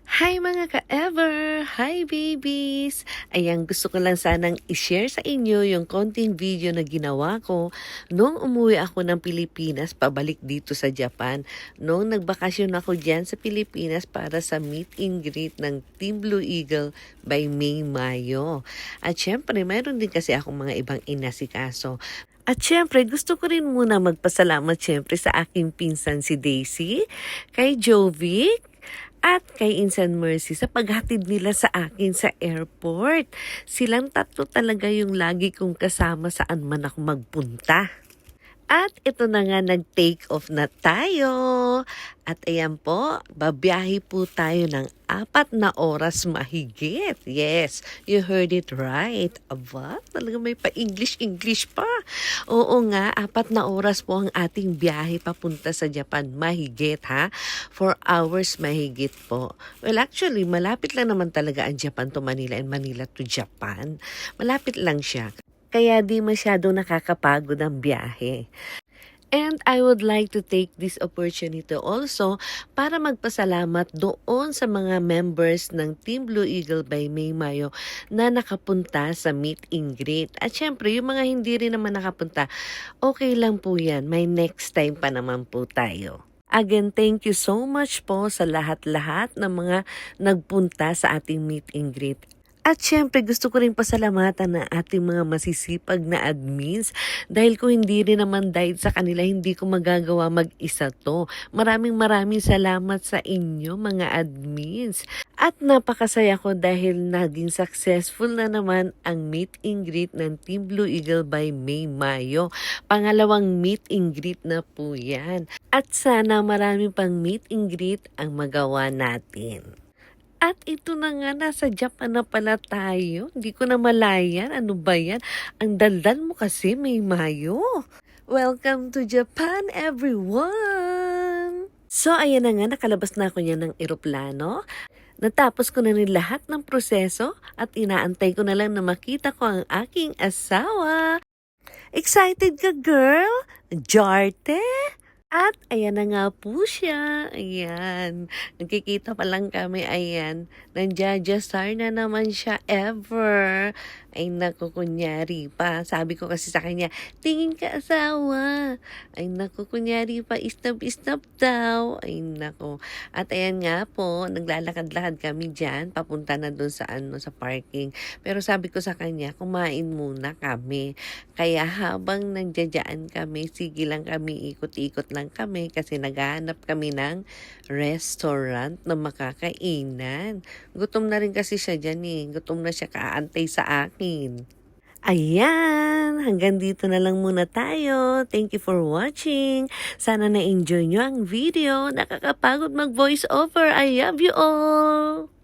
Hi mga ka-ever! Hi babies! Ayan, gusto ko lang sanang i-share sa inyo yung konting video na ginawa ko nung umuwi ako ng Pilipinas pabalik dito sa Japan. Nung nagbakasyon ako dyan sa Pilipinas para sa meet and greet ng Team Blue Eagle by May Mayo. At syempre, mayroon din kasi akong mga ibang inasikaso. At syempre, gusto ko rin muna magpasalamat syempre sa aking pinsan si Daisy, kay Jovic, at kay Insan Mercy sa paghatid nila sa akin sa airport. Silang tatlo talaga yung lagi kong kasama saan man ako magpunta. At ito na nga, nag-take off na tayo. At ayan po, babiyahe po tayo ng 4 na oras mahigit. Yes, you heard it right. Aba, talaga may pa-English pa. Oo nga, 4 na oras po ang ating biyahe papunta sa Japan. Mahigit ha? 4 hours mahigit po. Well, actually, malapit lang naman talaga ang Japan to Manila and Manila to Japan. Malapit lang siya. Kaya di masyado nakakapagod ang biyahe. And I would like to take this opportunity also para magpasalamat doon sa mga members ng Team Blue Eagle by May Mayo na nakapunta sa meet and greet. At syempre, yung mga hindi rin naman nakapunta, okay lang po yan. May next time pa naman po tayo. Again, thank you so much po sa lahat-lahat ng mga nagpunta sa ating meet and greet. At syempre, gusto ko rin pasalamatan na ating mga masisipag na admins dahil kung hindi rin naman dahil sa kanila, hindi ko magagawa mag-isa to. Maraming salamat sa inyo mga admins. At napakasaya ko dahil naging successful na naman ang meet and greet ng Team Blue Eagle by May Mayo. Pangalawang meet and greet na po yan. At sana maraming pang meet and greet ang magawa natin. At ito na nga, nasa Japan na pala tayo. Hindi ko na malayan. Ano ba yan? Ang daldal mo kasi, May Mayo. Welcome to Japan, everyone! So, ayan na nga, nakalabas na ako niya ng eroplano. Natapos ko na rin lahat ng proseso at inaantay ko na lang na makita ko ang aking asawa. Excited ka, girl? Jarte? At ayan na nga po siya. Ayan. Nagkikita pa lang kami. Ayan. Nandiyadyasar na naman siya ever. Ay naku, kunyari pa. Sabi ko kasi sa kanya, tingin ka asawa. Ay naku, kunyari pa. Isnap daw. Ay naku. At ayan nga po, naglalakad-lakad kami dyan. Papunta na doon sa, sa parking. Pero sabi ko sa kanya, kumain muna kami. Kaya habang nandiyadyaan kami, sige lang kami, ikot-ikot lang kami kasi naghahanap kami ng restaurant na makakainan. Gutom na rin kasi siya dyan eh. Gutom na siya, kaantay sa akin. Ayan, hanggang dito na lang muna tayo. Thank you for watching. Sana na-enjoy nyo ang video. Nakakapagod mag-voice over. I love you all!